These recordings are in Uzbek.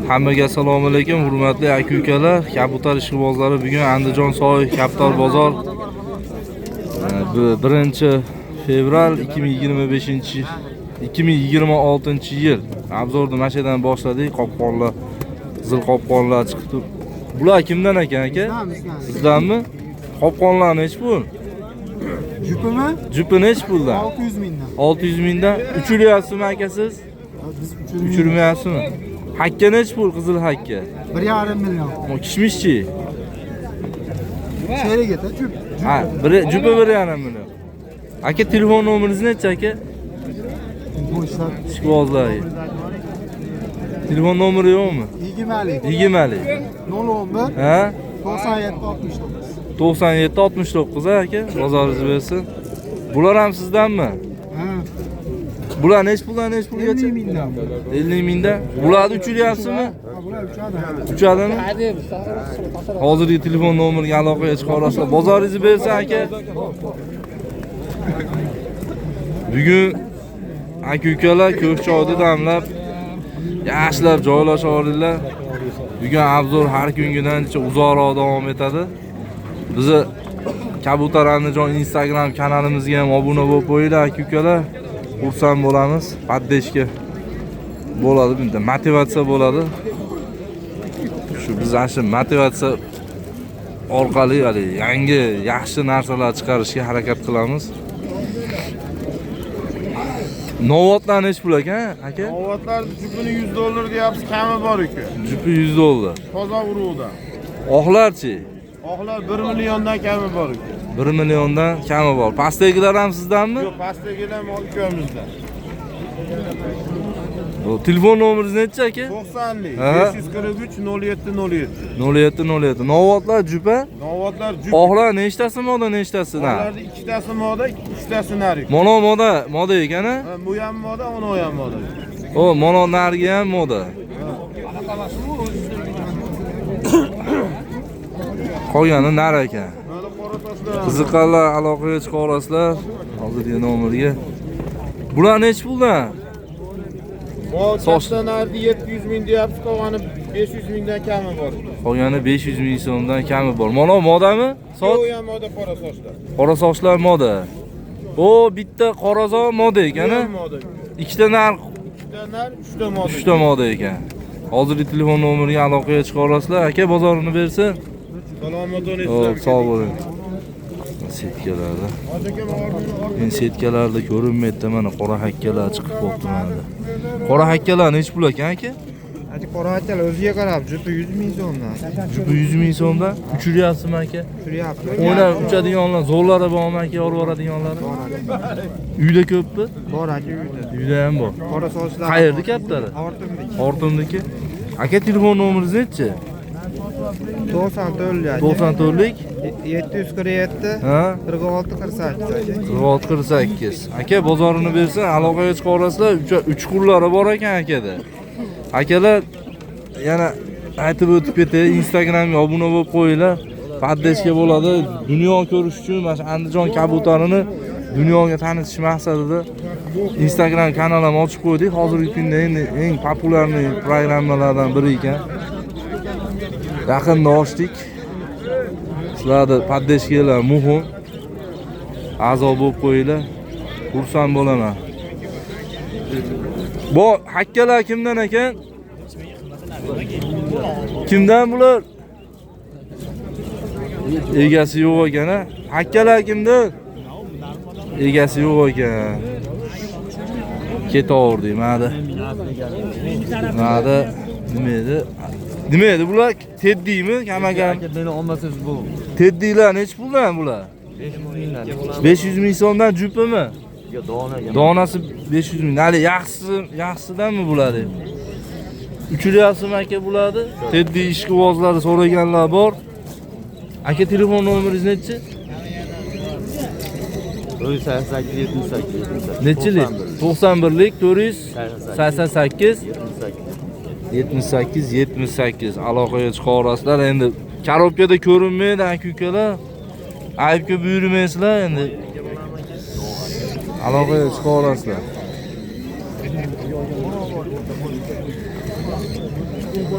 Hammaga assalomu alaykum, hurmatli aka-ukalar, kabutar ishqibozlari. Bugun Andijon Soy Kapital bozor 1-fevral 2026-yil. Obzorni mana shu yerdan boshladik. Qopqonlar, qizil qopqonlar chiqibdi. Bular kimdan ekan aka? Sizdanmi? Qopqonlar nech pul? Jupimi? Jupi nech puldan? 600 mingdan. 600 mingdan. Uchiryapsizmi aka siz? Biz Uchirmayapsizmi? Hakka nech pul qizil hakka? 1,5 million. O kishmishchi. Sherik edi, jup. Ha, jupi 1,5 million. Aka telefon nomeringiz nechi aka? Bu ishlar Ishqibozlarga. Telefon nomeri yo'qmi? 20. 011 Ha? 97 69. 97 69 aka, bozoringiz bersin. Bular ham sizdanmi? Ha. Bular nech puldan nech pulgacha? 50 mingdan. 50 mingdan. Bularni uchiryapsizmi? Ha, bular uchadi. Uchadimi? Hozirgi telefon nomeriga aloqaga chiqa olasizlar. Bozoringizni bersin aka. Bugun aka-ukalar Ko'kchoyda damlab yaxshilab joylasha olinglar. Bugun obzor har kungidan uzoqroq davom etadi. Bizni Kabutar Andijon Instagram kanalimizga ham obuna bo'lib qo'yinglar aka-ukalar. Xursand bo'lamiz. Paddeshga bo'ladi, bunda motivatsiya bo'ladi. Shu biz ana motivatsiya orqali yangi yaxshi narsalar chiqarishga harakat qilamiz. Novotlar nech pul ekan aka? Novotlar jupini $100 deyapsiz, kami bor ekan. Jupi $100. Toza urug'dan. Oqlarchi? Oqlar 1 milliondan kami bor ekan. 1 milliondan kami bor. Pastdagilar ham sizdanmi? Yo'q, pastdagilar ham ukamizdan. O telefon nomeringiz nechi aka? 90lik 543 07 0707. Novotlar jupa? Novotlar jup. Oqlar nechtasi moda, nechtasi na? Ularning ikkitasi moda, ikkitasi nari. Mono moda ekan a? Bu ham moda, uni ham moda. O, mono narigi ham moda. Qolgani nar ekan. Mana qora toshlar. Qiziqqanlar aloqaga chiqa olasizlar. Hozirgi nomerga. Bular nech puldan? Sochdan nardi 700 ming deyapsiz, qolgani 500 mingdan kami bor. Qolgani 500 ming so'mdan kami bor. Mono modami? Bu ham moda qora sochlar. Qora sochlar moda. O, bitta qorazo moda ekan a? Moda. Ikkita nar, Ikkita nar, 3ta moda. 3ta moda ekan. Hozirgi telefon nomeriga aloqaga chiqa olasizlar. Aka bozorini bersin. Salomat Xo'p, bo'linglar. sog' bo'ling. Setkalarda. Men setkalarda ko'rinmaydi, mana qora hakkalar chiqib qolibdi mana. Qora hakkalar nech pul ekan aka? Hadi qora aytlar o'ziga qarab, jupi 100 ming so'mdan. Jupi 100 ming so'mdan. Uchiryapsizmi aka? Turyapti. O'ynab uchadiganlar, zo'rlari bormi aka, olib boradiganlari? Uyda ko'pmi? Bor aka uyda. Uyda ham bor. Qora sochlar. Qayerda kaptari? Ortimdiki. Ortimdiki. Aka telefon nomeringiz nechi? 94lik. 94lik 747 ha 46 48 aka. 46 48. Aka bozorini bersa aloqaga chiqa olasizlar. 3 qullari bor ekan akada. Akalar yana aytib o'tib ketay, Instagramga obuna bo'lib qo'yinglar. Paddeshga bo'ladi. Dunyo ko'rish uchun mana shu Andijon kabutarini dunyoga tanitish maqsadida Instagram kanalim ochib qo'ydik. Hozirgi kunda eng populyarniy programmalardan biri ekan. Yaqinda ochdik. Sizlarni paddeshgalar muhim. A'zo bo'lib qo'yinglar. Xursand bo'laman. Bu hakkalar kimdan ekan? Kimdan bular? Egasi yo'q ekan a? Hakkalar kimdan? Egasi yo'q ekan. Ketaverdik mana. Mana nima edi? Nima edi bular? Teddiymi? Kamagan. Meni olmasiz bu. Teddilar nech puldan bular? 500 mingdan. 500 ming so'mdan jupimi? Yo, donaga. Donasi 500 ming. Hali yaxshisidanmi bularni? Uchiryapsizmi aka bularni? Teddi ishqibozlari so'raganlar bor. Aka telefon nomeringiz nechi? 488 Nechilik? 91lik 488 78 aloqaga chiqa olasizlar. Endi korobkada ko'rinmaydi aka-ukalar. Aybga buyurmaysizlar endi. Aloqaga chiqa olasizlar.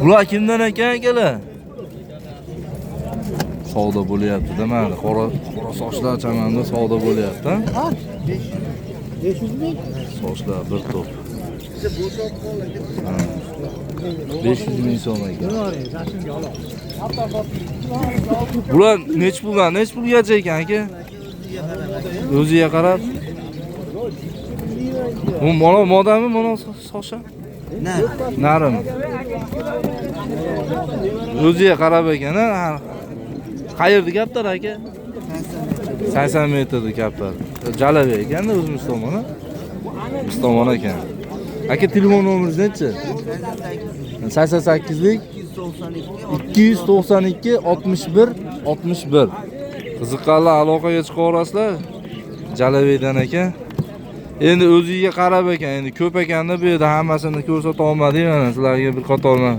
Bular kimdan ekan akalar? Savdo bo'lyapti-da mana qora sochlar chamanda savdo bo'lyapti. 500 ming. Sochlar bir to'p. 500 ming so'm ekan. Bular nech pulgacha ekan aka? O'ziga qarab. Bu modami, mana sochlar? Narim. O'ziga qarab ekan-a. Qayerda kaptar aka? 80 metrda kaptar. Jalava ekan-da o'zimiz tomoni. Biz tomon ekan. Aka telefon nomeringiz nechi? 88lik 292 61 61. Qiziqqanlar aloqaga chiqa olasizlar. Jalavedan ekan. Endi o'ziga qarab ekan, endi ko'p ekanda bu yerda hammasini ko'rsata olmadik, mana sizlarga bir qatorni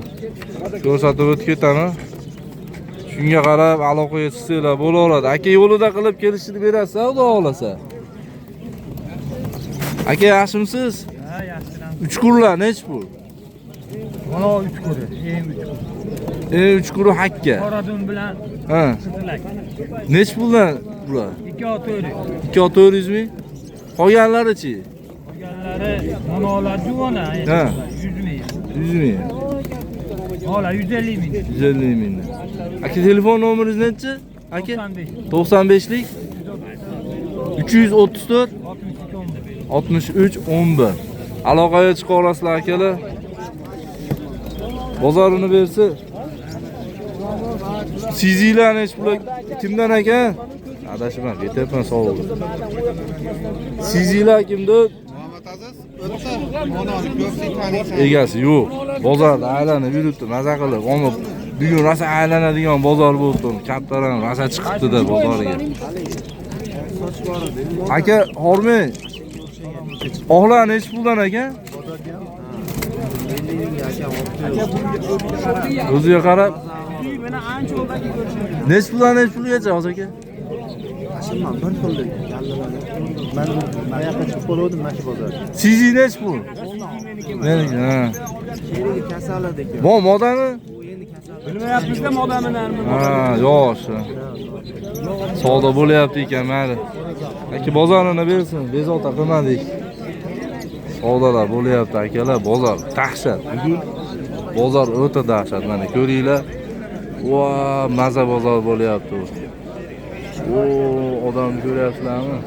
ko'rsatib o'tib ketaman. Shunga qarab aloqaga chiqsanglar bo'laveradi. Aka yo'lida qilib kelishni berasiz, xudo xolasa. Aka yaxshimisiz? Ha, yaxshiman. 3 kunlar nech pul? Mana 3 kuri, eng 3 kuri. 3 kuni hakka. Qoradun bilan Ha. qizilak. Nech puldan bular? 2.4. 2-400 ming. Qolganlari-chi? Qolganlari monolar juvona. Ha. 100 ming. 100 ming. Hala 150 ming. 150 ming. Aka telefon nomeringiz nechi? Aka 95. 95lik 334 63 11. Aloqaga chiqa olasizlar akalar. Bozorini bersa. Sizlar nech pul kimdan ekan? Adashman, ketyapman savob. Sizlar kimda? Muhammad Aziz, o'tsa, mononi ko'rsang taniysan. Egasi yo'q. Bozorda aylanib yuribdi, maza qilib. Ammo bugun rosa aylanadigan bozor bo'ldi. Kattalar rosa chiqibdi-da bozorga. Aka, hormang. Oqlar nech puldan ekan? O'ziga qarab. Nech pulgacha hozir aka? Ashimman bir pullik. Men buyoqqa chiqib qoldim mana shu bozor. Sizi nech pul? Meniki, ha. Sherigi kasallar ekan. Bu modami? Bilmayapmiz-da modamini. Ha, yo'q. Savdo bo'lyapti ekan, mayli. Aka bozorini bersin, bezovta qilmadik. Savdolar bo'lyapti akalar, bozor dahshat. Bugun bozor o'ta dahshat, mana ko'ringlar. Va, maza bozor bo'lyapti. Odam ko'ryapsizlarmi?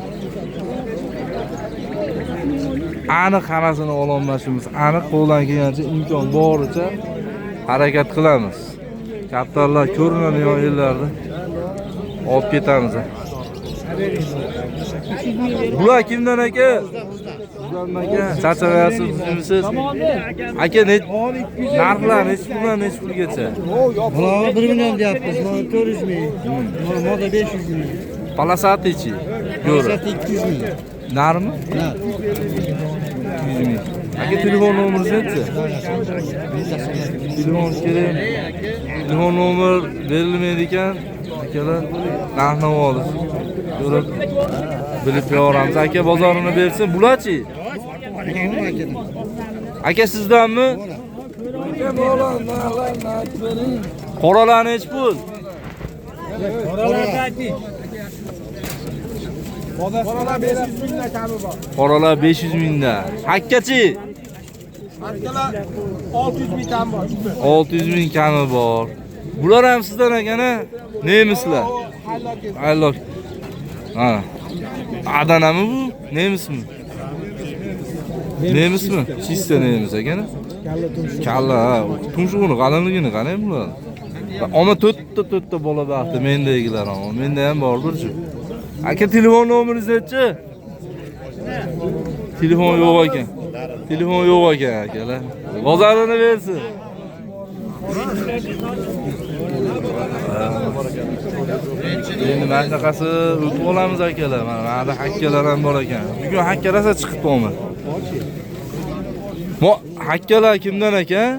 Aniq hammasini ololmasimiz, aniq qo'ldan kelgancha imkon boricha harakat qilamiz. Kaptarlar ko'rinadigan yerlarda olib ketamiz. Bular kimdan aka? Sizdan aka, charchayapsizmi? Aka narxlar nech pulgacha? Bular 1 million deyapmiz, mana 400 ming. Moda 500 ming. Palasatichi. Yo'q. 200 ming. Narmi? Ha. 200 ming. Aka telefon nomeringiz nechi? Telefon kerak. Telefon nomer berilmaydi ekan. Akalar narx-navodir. Ko'rib bilib beramiz. Aka bozorini bersin. Bularchi? Aka sizdanmi? Qoralar nech pul? Qoralar 500 mingdan kami bor. Qoralar 500 mingdan. Hakkachi? Hakkalar 600 ming kam bor. 600 ming kami bor. Bular ham sizdan ekan-a? Nemislar? Aylok. Ha. Adanami bu? Nemismi? Nemismi? Chista nemis ekan-a? Kalla, tumshug'ini qalinligini qarang bular. Ama to'rtta bola baxti mendagilar ham. Menda ham bor bir-chi. Aka telefon nomeringiz nechi? Telefon yo'q ekan. Telefon yo'q ekan akalar. Bozorini bersin. Endi mana shunaqasi o'tib olamiz akalar. Mana bu hakkalar ham bor ekan. Bugun hakka rosa chiqibdi. Mo hakkalar kimdan ekan?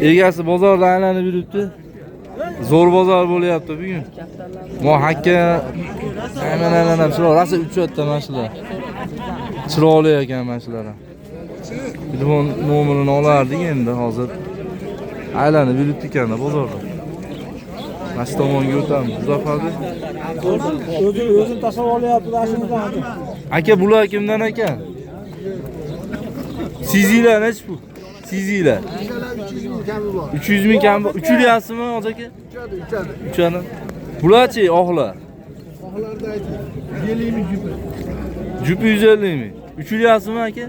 Egasi bozorda aylanib yuribdi. Zo'r bozor bo'lyapti bugun. Mo hakka aylanib chiroq, rosa uchyapti mana shular. Chiroqli ekan mana shular ham. Telefon nomerini olardik endi hozir. Aylanib yuribdi ekan bozorda. Mana shu tomonga o'tamiz. Muzaffar O'zim tashlab olyapti, ashundan. aka, bular kimdan ekan? Sizinglar nechi bu? Sizinglar 300 ming kam bor. Uchilyapsizmi hozir aka? Uchadi. Bularchi oqlar? Oqlarda ayting. 150 ming jupi. Jupi 150 ming. Uchilyapsizmi aka?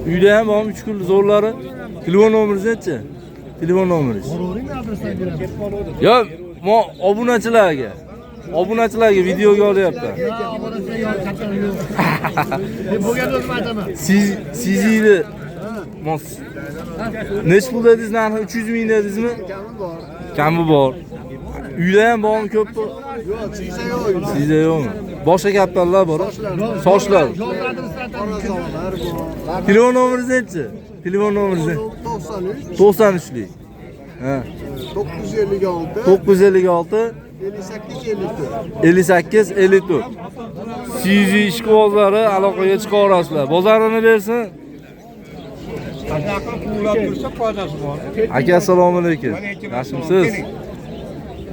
Uyda ham bormi 3 kun zo'rlari? Telefon nomeringiz nechi? Telefon nomeringiz. Bo'ravering, adresdan beraman. Yo, men obunachilarga videoga olyapman. Obunachilar yo'q, qachon yo'q. Bo'lgan o'zim aytaman. Sizingni mos. Nech pul dedingiz narxi? 300 ming dedingizmi? Kami bor. Uyda ham bormi, ko'pmi? Yo'q, sizda yo'q. Sizda yo'qmi? Boshqa kaptallar bor. Sochlar. Telefon nomeringiz nechi? Telefon nomeringiz 93 lik. Ha. 956 956 58 54. Sizni ishqibozlari aloqaga chiqa olasizlar. Bozorini bersin. Qanaqa pullar tursa foydasi bor. Aka, assalomu alaykum. Yaxshimisiz?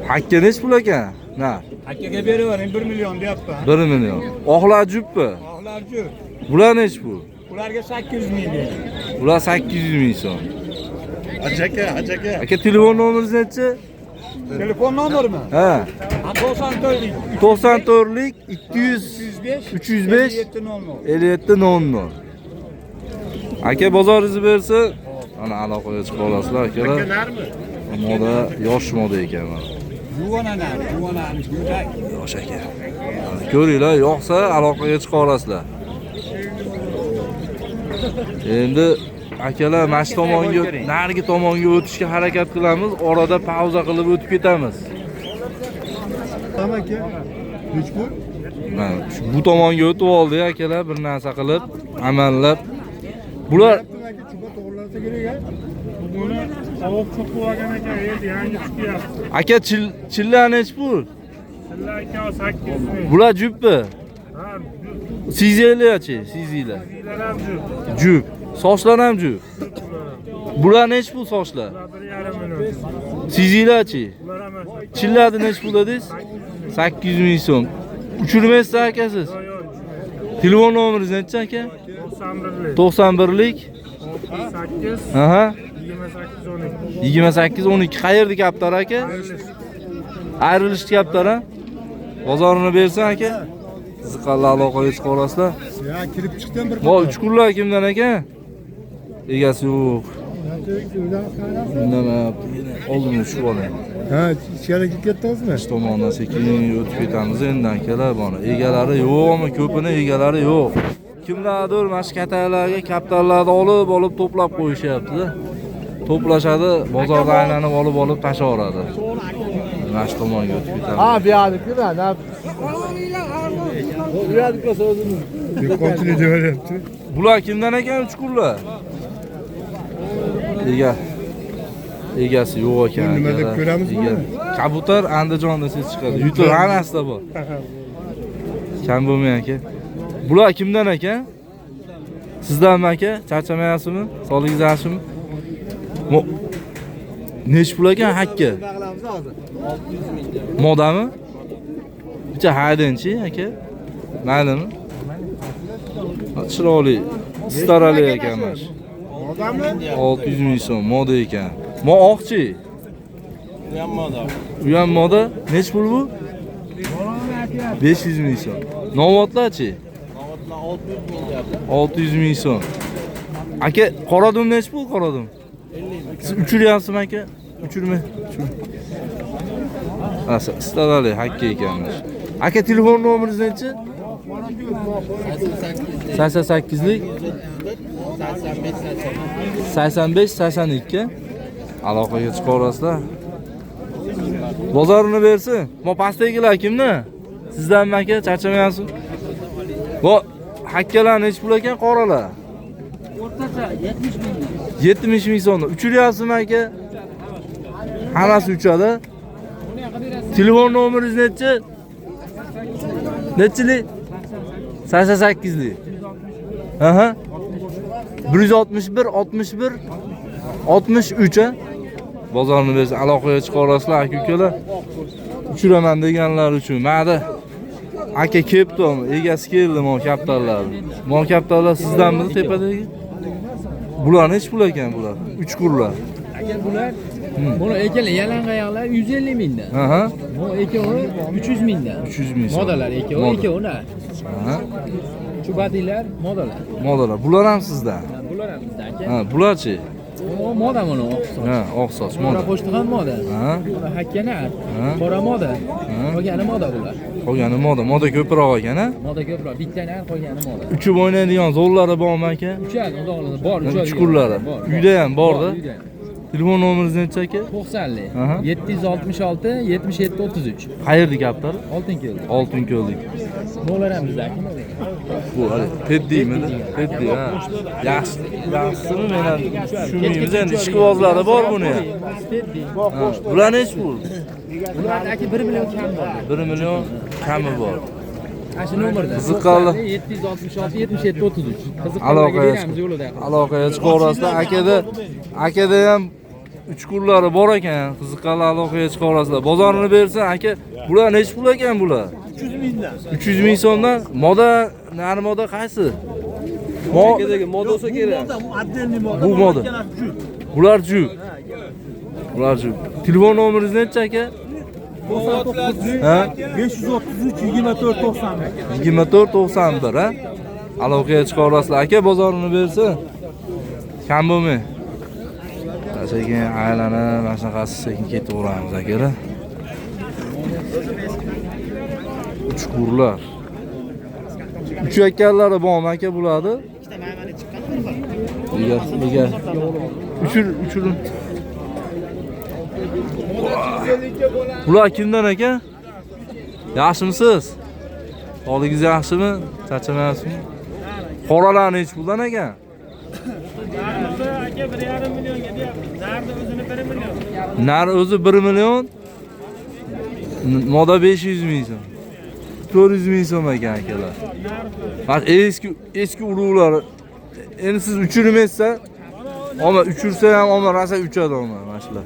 Hakka nech pul ekan? Na. Akaga beravering, 1 million deyapman. 1 million. Oqlar jupmi? Oqlar jup. Bular nech pul? Ularga 800 ming deydi. Bular 800 ming so'm. Aka. Aka, telefon nomeringiz nechi? Telefon nomerimi? Ha. 94 94lik 200 305 57 00. Aka, bozoringizni bersin. Ana aloqaga chiqa olasizlar akalar. Moda yosh moda ekan mana. Yuvonani. Yosh aka. Ko'ringlar, yoqsa aloqaga chiqa olasizlar. Endi akalar mana shu tomonga, narigi tomonga o'tishga harakat qilamiz. Orada pauza qilib o'tib ketamiz. Tamam aka. Nech pul? Mana bu tomonga o'tib oldik akalar, bir narsa qilib, amallab. Bular To'g'rilasa kerak. Buni savob ko'p bo'lgan ekan, endi yangi chiqyapti. aka, chillar nech pul? Sizlar aka 800 ming. Bular jupmi? Ha, Sizinglarchi, sizinglar. sizlar ham jup. Jup. Sochlar ham jup. Bular nech pul sochlar? 1,5 million. Sizinglarchi? Ular ham Chillarni nech pul dedingiz? 800 ming so'm. Uchirmaysiz aka siz? Telefon nomeringiz nechi aka? 91lik 8 Aha. 28 12. 28 12. Qayerda kaptar aka? Ayrilish kaptar ha? Bozorini bersin aka. Qiziqarli aloqaga chiqa olasizlar. Ya kirib chiqdim bir. Voy, 3 kunlar kimdan aka? Egasi yo'q. Nima oldimni tushib oling. Ha, ichkariga ketdingizmi? Ish tomondan sekin o'tib ketamiz endi akalar bor. Egalari yo'qmi? Ko'pini egalari yo'q. Kimlardir mana shu katallarga kaptallarni olib to'plab qo'yishyapti-da. To'plashadi, bozorda aylanib olib tashaveradi. Mana shu tomonga o'tib ketamiz. Ha, bu yerdikmi? Bu yerdikmi so'zini? Ko'pchilik deyapti. Bular kimdan ekan 3 kunlar? Egasi yo'q ekan. Nima deb ko'ramizmi? Kabutar Andijonda siz chiqadi. YouTube hammasi bor. Kam bo'lmay aka. Bular kimdan ekan? Sizdanmi aka? Charchamayapsizmi? Sog'ligingiz yaxshimi? Nech pul ekan hakka? Modami? Bitta haydinchi aka. Maylimi? Chiroyli. Starali ekan mana shu. Odammi? 600 ming so'm moda ekan. Mo oqchi. U ham moda. Nech pul bu? 500 ming so'm. Novotlarchi? 600 ming so'm. Aka, qoradum nech pul qoradum? Siz uchiryapsizmi aka? Uchirma. Starali hakka ekanmish. Aka, telefon nomeringiz nechi? 88lik 85 82 aloqaga chiqa olasizlar. Bozorini bersin. Mo pastdagilar kimni? Sizdanmi aka? Charchamayapsiz? Bu hakkalar nech pul ekan qoralar? O'rtacha 70 ming. 70 ming so'm. Uchiryapsizmi aka? Hammasi uchadi. Telefon nomeringiz nechi? Nechilik? 88lik. Aha. 161 61 63 a. Bozorni bersa aloqaga chiqa olasizlar aka-ukalar. Uchiraman deganlar uchun. Mana aka kelibdi, egasi keldi mo kaptallar. Mo kaptallar sizdanmi tepadagi? Bular nech pul ekan bular? 3 kurlar. Aka bular buni ekala yalangoyoqlar 150 mingdan. Aha. Bu ikkovi 300 mingdan. 300 ming. Modalar ikkovi. Ha. Chubatilar modalar. Modalar. Bular ham sizdan. Bular ham bizda aka. Ha, bularchi? O moda buni oqsoq. Ha, oqsoch Moda moda. qo'shti ham moda. Ha. Hakkanar. Ha. Qora moda. Ha. Qolgani moda bular. Qolgani moda. Moda ko'proq ekan-a? Moda ko'proq. Bittalar qolgani moda. Uchib o'ynaydigan zo'llari bormi aka? Uchadi, uzoqlari bor, Uchkurlari. Uyda ham bor-da. Uyda. Telefon nomeringiz necha aka? 90li. Aha. 766 77 33. Qayerda kaptar? Oltin keldi. Oltin ko'ldik. Bular ham bizda aka. Bu hali teddiymi? Teddi ha. Yaxshimi men ham tushunmaymiz endi ishqibozlari bor buni ham. Ha, bular nech pul? Bular aka 1 million kam bor. 1 million kami bor. Ana shu nomerda. Qiziqqonlar 766 77 33. Qiziqqonlarga aloqaga beramiz yo'lida. aloqaga chiqaverasizlar. Akada ham 3 kunlari bor ekan. Qiziqqonlar aloqaga chiqaverasizlar. Bozorini bersa aka, bular nech pul ekan bular? 300 mingdan. 300 ming so'mdan. Moda, nari moda qaysi? Moda olsa kerak. Bu moda. Bular ju. Bular ju. Telefon nomeringiz necha aka? Ha? 533 24 91. 24 91 ha? Aloqaga chiqa olasizlar. Aka bozorini bersa kam bo'lmay. Sekin aylanib, mana shunaqasi sekin ketaveramiz akalar. Uchqurlar. Uchayotganlari bormi aka bularni? Ikkita maymani chiqqan. Nega? Uchirin. Bular kimdan aka? Yaxshimisiz? Sog'ligingiz yaxshimi? Charchamayapsizmi? Qoralar nech puldan ekan? Narxi aka 1,5 millionga deyapmiz. Narxi o'zini 1 million. Narxi o'zi 1 million. Moda 500 ming so'm. 400 ming so'm ekan akalar. Bak eski urug'lar. Endi siz uchirmaysiz, ama uchirsa ham ama rasa uchadi ama mashlar.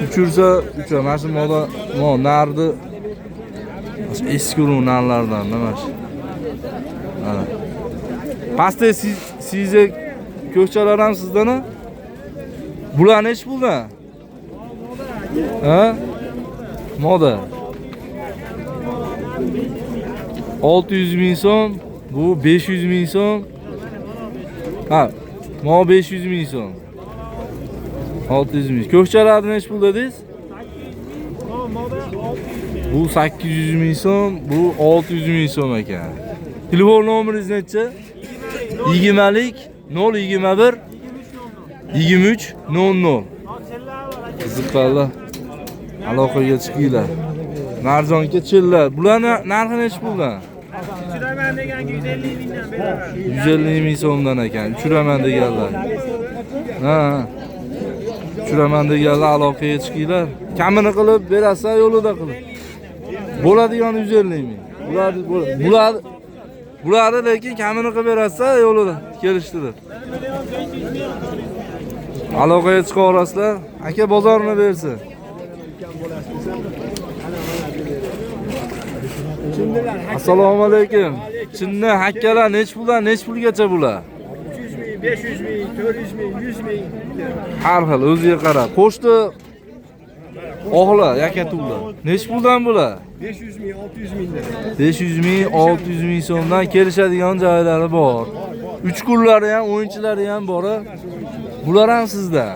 Uchirsa uchadi. Mana shu moda nardi eski urug' narlardan nima shu. Mana. Pastda sizek ko'kchalar ham sizdan-a? Bular nech puldan? Ha? Moda. 600 ming so'm, bu 500 ming so'm. Ha, 500 ming so'm. 600 ming. Ko'kchalar nech pul dedingiz? Bu 800 ming so'm, bu 600 ming so'm ekan. Telefon nomeringiz necha? 20lik 021 23 00. Qiziqqanlar aloqaga chiqinglar. Narzonga chillar. Bularni narxi nech puldan? Uchiraman degan 150 mingdan beraman. 150 ming so'mdan ekan. Uchiraman deganlar. Ha. Uchiraman deganlar aloqaga chiqinglar. Kamini qilib berasizlar, yo'lida qilib. Bo'ladigan 150 ming. Bularni lekin kamini qilib berasizlar, yo'lida kelishdilar. Aloqaga chiqa olasizlar. Aka bozorini bersin. Assalomu alaykum. Chinni hakkalar nech puldan, nech pulgacha bular? 300 ming, 500 ming, 400 ming, 100 ming. Har xil o'ziga qarab. Qo'shdi oqlar, yakatuvlar. Nech puldan bular? 500 ming, 600 mingdan. 500 ming, 600 ming so'mdan kelishadigan joylari bor. 3 kunlari ham, o'yinchilari ham bor. Bular ham sizda.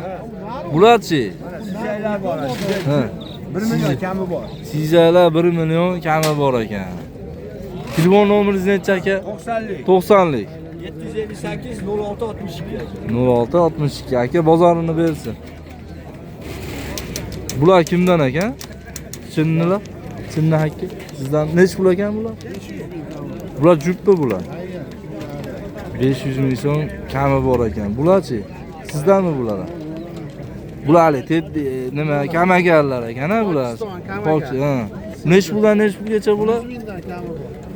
Bularchi? Sizaylar bor. Ha. 1 million kami bor. Sizaylar 1 million kami bor ekan. Telefon nomeringiz necha aka? 90lik. 90lik. 758 06 62. 06 62 aka bozorini bersin. Bular kimdan ekan? Chinnilar? Chinni hakka. Sizdan nech pul ekan bular? Bular juppi bular. 500 ming so'm kami bor ekan. Bularchi? Sizdanmi bular? Bular nima kamagarlar ekan-a bular? Pokchi, ha. Necha pulgacha bular?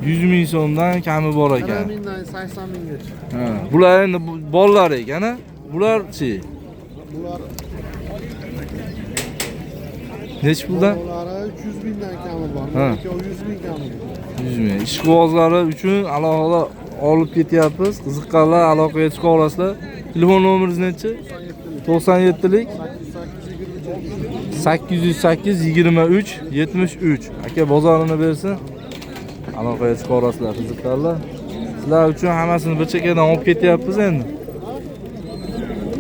100 ming so'mdan kami bor ekan. 80 minggacha. Ha, bular endi bolalar ekan, ha? Bular-chi? Bular Necha puldan? 300 mingdan kami bor. Ha. 100 ming kami bor. 100 ming. Ishqibozlari uchun alohida olib ketyapmiz. Qiziqqanlar aloqaga chiqa olasizlar. Telefon nomeringiz nechi? 97lik 808 23 73. Aka bozorini bersin. Aloqaga chiqa olasizlar qiziqqanlar. Sizlar uchun hammasini bir chekkadan olib ketyapmiz endi.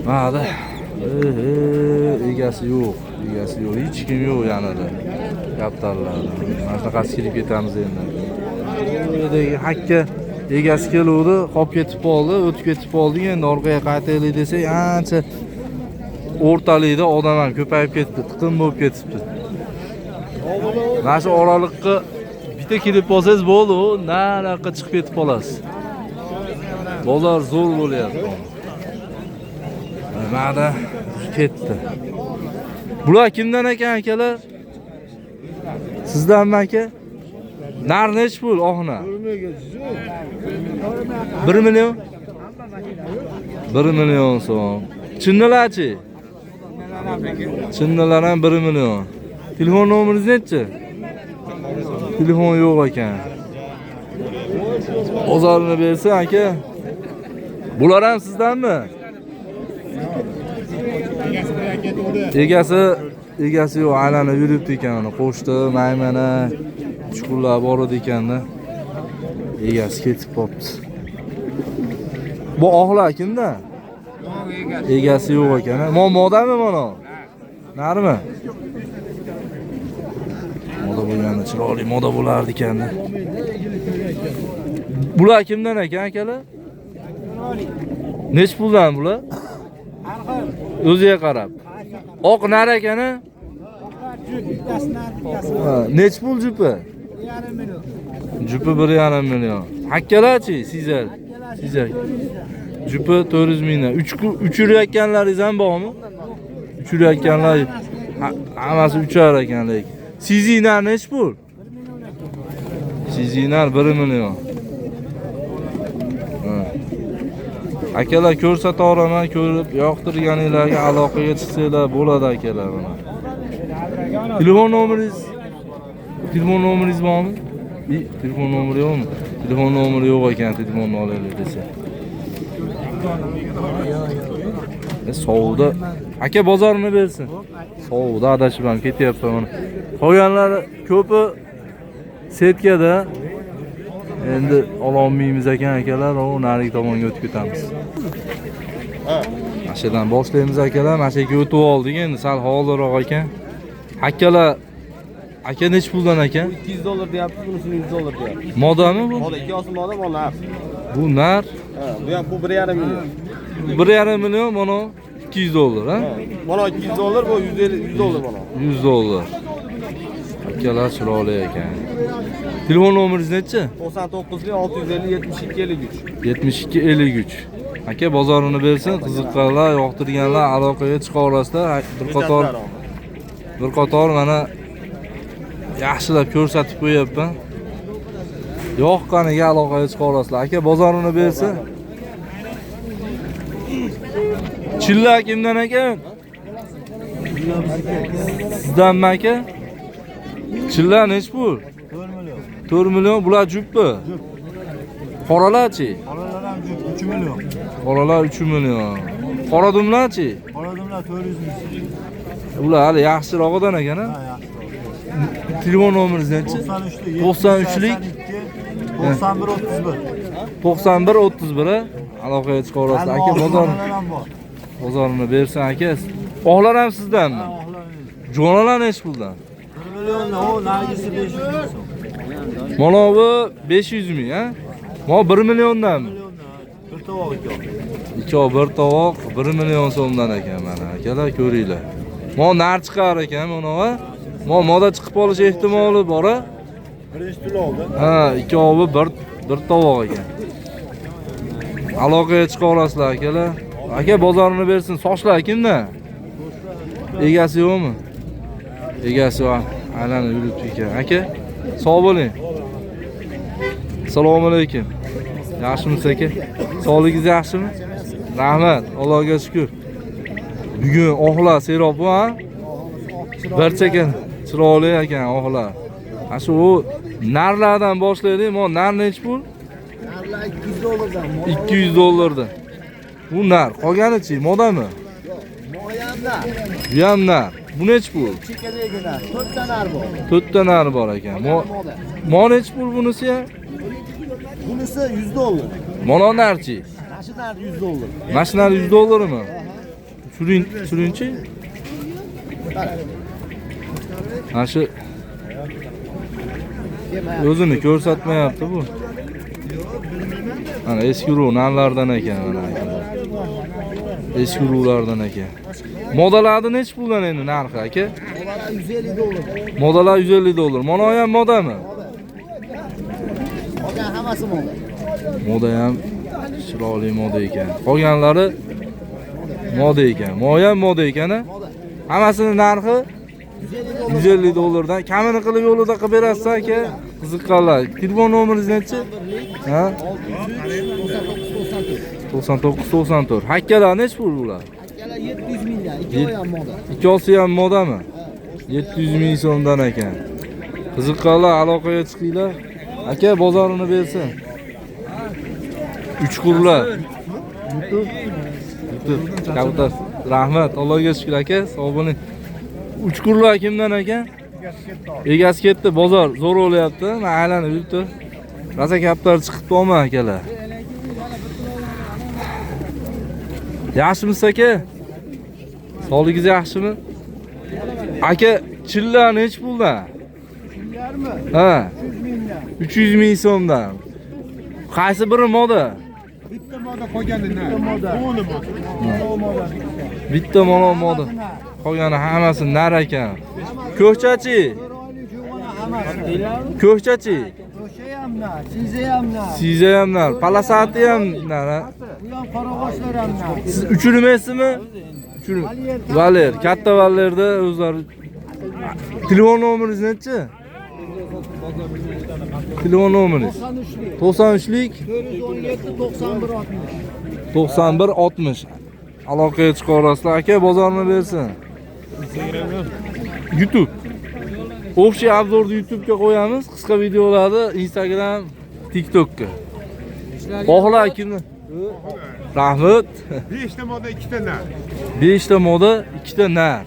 Mana egasi yo'q, hech kim yo'q yanada. Kaptarlarda. Mana shunaqasi kirib ketamiz endi. Buradagi hakka egasi keluvdi, qolib ketib qoldi, o'tib ketib qoldik. Endi orqaga qaytaylik desak, ancha o'rtalikda odam ham ko'payib ketdi, tiqin bo'lib ketibdi. Mana shu oralikqa bitta kelib qolsangiz bo'ldi, nariyoqqa chiqib ketib qolasiz. Bozor zo'r bo'lyapti. Mana ketdi. Bular kimdan ekan akalar? Sizdanmi aka? Nar nech pul oxna? 1 million. 1 million so'm. Chinnilarchi? Chinnilar ham 1 million. Telefon nomeringiz nechi? Telefon yo'q ekan. Bozorini bersa aka. Bular ham sizdanmi? Egasi yo'q, aylanib yuribdi ekan, qo'shdi, maymana, chuqurlar bor edi ekanda. Egasi ketib qopti. Bu oxlar kimda? Egasi yo'q ekan. Modami mana? Narimi? Moda bo'lganda chiroyli moda bo'lardi ekanda. Bular kimdan ekan akalar? Nech puldan bular? O'ziga qarab. Oq nar ekani? Nech pul jupi? 1,5 million. Jupi 1,5 million. Hakkalarchi sizlar? Sizlar. Jupi 400 mingdan. Uchirayotganlaringiz ham bormi? Uchirayotganlar hammasi uchar ekan lekin. Sizinar nech pul? Sizinar 1 million. Akalar ko'rsata olaman, ko'rib yoqtirganinglarga aloqaga chiqsanglar bo'ladi akalar mana. Telefon nomeringiz bormi? Telefon nomeri yo'qmi? Telefon nomeri yo'q ekan, telefonni olaylik desa. Sovda. Aka bozorini bersin. Sovda adashib ham ketyapman mana. Qolganlari ko'pi setkada. Endi ololmaymiz ekan akalar, o narigi tomonga o'tib ketamiz. Mashadan boshlaymiz akalar, mashaga o'tib oldik endi, sal hozirroq ekan. Hakkalar aka nech puldan ekan? $200 deyapti, bunisini $100 deyapti. Modami bu? Moda ikkosi moda, bu nar. Bu nar. Ha, bu ham bu 1,5 million. 1,5 million, mana $200, ha? Mana $200, bu $100 mana. $100. Akalar chiroyli ekan. Telefon nomeringiz nechi? 99 650 72 53. 72 53. Aka bozorini bersin, qiziqqanlar, yoqtirganlar aloqaga chiqa olasizlar. Bir qator mana yaxshilab ko'rsatib qo'yapman. Yoqqaniga aloqaga chiqa olasizlar. Aka bozorini bersin. Chilla kimdan ekan? Sizdanmi aka? Chilla nech pul? 4 million. Bular jupmi? Qoralarchi? Qolalar ham 3 million. Qoralar 3 million. Qora dumlarchi? Qora dumlar 400 ming. Ular hali yaxshirog'idan ekan, ha? Telefon nomeringiz nechi? 93lik 91 31. 91 31, ha? Aloqaga chiqa olasizlar. Aka bozorini bersin aka. Oqlar ham sizdanmi? Jo'nalar nech puldan? 1 million, o nargisi 500 ming so'm. Mana bu 500 ming, ha? Mana 1 milliondanmi? Bir tovoq Ikkov bir tovoq 1 million so'mdan ekan mana. Akalar ko'ringlar. Mana nar chiqar ekan mana va. Mana moda chiqib qolish ehtimoli bor, ha? Birinchi to'lovda. Ha, ikkovi bir tovoq ekan. Aloqaga chiqa olasizlar akalar. Aka bozorini bersin. Sochlar kimdan? Egasi yo'qmi? Egasi yo'q. Aylanib yuribdi ekan. Aka Sog' bo'ling. Assalomu alaykum. Yaxshimisiz aka? Sog'ligingiz yaxshimi? Rahmat, Allohga shukr. Bugun oxlar serob bu ha? Barcha ekan, chiroyli ekan oxlar. Mana shu narlardan boshlaylik. Mo nar nech pul? Narlar 200 dollardan. 200 dollardan. Bu nar, qolganichi modami? Moyanda. Bu ham nar. Bu nech pul? Chekadagilar 4 ta nar bor. 4 ta nar bor ekan. Mo nech pul bunisi ham? Bunisi 100 dollar. Mana narchi? Mana nar 100 dollar. Mana shu nar 100 dollarmi? Surinchi? Mana shu o'zini ko'rsatmayapti bu. Mana eski ruh narlardan ekan mana. Eski ruhlardan ekan. Modalarni nech puldan endi narxi aka? Ular 150 dollar. Modalar 150 dollar. Mana ham modami? Qolgan hammasi moda. Moda ham chiroyli moda ekan. Qolganlari moda ekan. Moya ham moda ekan. Hammasini narxi 150 dollardan. Kamini qilib yo'lida qilib berasiz aka. Qiziqqanlar. Telefon nomeringiz nechi? Ha? 99 Hakkalar nech pul bular? Hakkalar 700 mingdan. 2 oy ham moda. Ikkosi ham modami? 700 ming so'mdan ekan. Qiziqqanlar aloqaga chiqinglar. Aka bozorini bersin. Uchqurlar. YouTube. Kabutar. Rahmat. Allohga shukr aka. Sog' bo'ling. Uchqurlar kimdan ekan? Egasi ketdi. Bozor zo'r bo'lyapti. Men aylanib yuribdi. Raza kaptar chiqibdi olma akalar. Yaxshimisiz aka? Sog'ligingiz yaxshimi? Aka, chillar nech puldan? Chillarmi? Ha, 300 mingdan. 300 ming so'mdan. Qaysi biri moda? Bitta moda qolgani nar. Bitta moda. Moda. Bitta moda. Qolgani hammasi nar ekan. Ko'kchachi? Ko'kchachi? O'sha ham nar, siza ham nar. Siza ham nar, palasati ham nar. Bu ham qorag'ochlar ham nar. Siz uchirmaysizmi? Valer, katta Valerda o'zlari. Telefon nomeringiz nechi? Telefon nomeringiz? 93lik 91 60. Aloqaga chiqarasizlar. Aka bozorini bersin. YouTube. Общий обзорni YouTube'ga qo'yamiz, qisqa videolarni Instagram, TikTok'ga. Oxlar kimni? Rahmat. 5 ta moda 2 ta nar. 5 ta moda, 2 ta nar.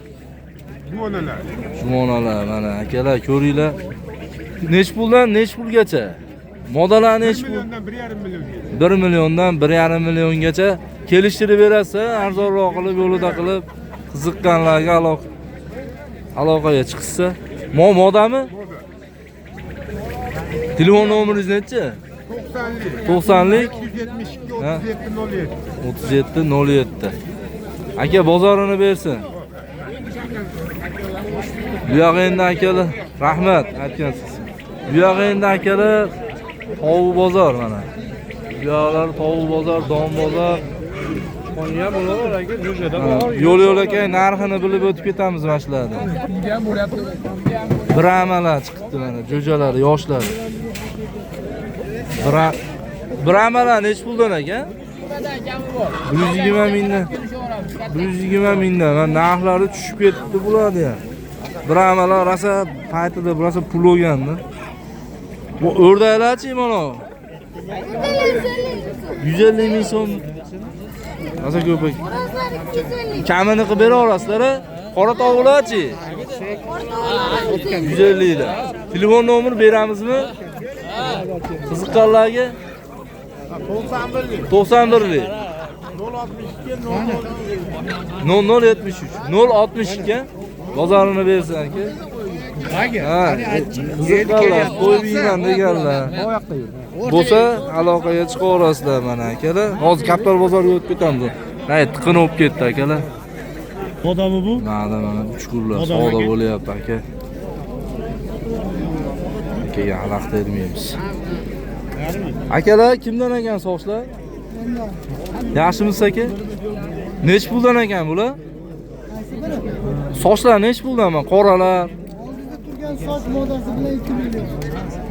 Jumonalar. Jumonalar mana akalar ko'ringlar. Nech puldan nech pulgacha? Modalar nech pul? 1 milliondan 1,5 million. 1 milliondan 1,5 milliongacha kelishtirib berasiz, arzonroq qilib, yo'lida qilib, qiziqqanlarga aloqaga chiqsa. Modami? Telefon nomeringiz nechi? 90lik 37 07. 37 07. Aka bozorini bersin. Bu yoqqa endi akalar, rahmat aytgansiz. Bu yoqqa endi akalar tovuq bozor mana. Bu yoqlar tovuq bozor, don bozor. Qolgan bo'lar aka, jo'jada Yo'l aka narxini bilib o'tib ketamiz mana shularni. Bramalar chiqibdi mana, jo'jalar, yoshlar. Bramalar nech puldan aka? 120 mingdan. 120 mingdan. Mana narxlari tushib ketdi bularni ham. Bramalar rosa paytida rosa pul olgandi. Bu o'rdaklarchi mana? 150 ming so'm. Rosa ko'p. Kamini qilib bera olasizlar? Qora tovuqlarchi? 150 da. Telefon nomeri beramizmi? Qiziqqanlarga 91lik 063 062 bozorini bersin aka. Ha, qiziqqanlar qo'yib yeyman deganlar. Bo'lsa aloqaga chiqaverasizlar mana akalar. Hozir Kaptar bozoriga o'tib ketamiz. Hay, tiqin olib ketdi akalar. Modami bu? Mana 3 kunlar savdo bo'lyapti aka. Akaga xalaqit bermaymiz. Akalar kimdan ekan sochlar? Yaxshimisiz aka? Nech puldan ekan bular? Sochlar nech puldan? Qoralar. soch modasi bilan 2 million.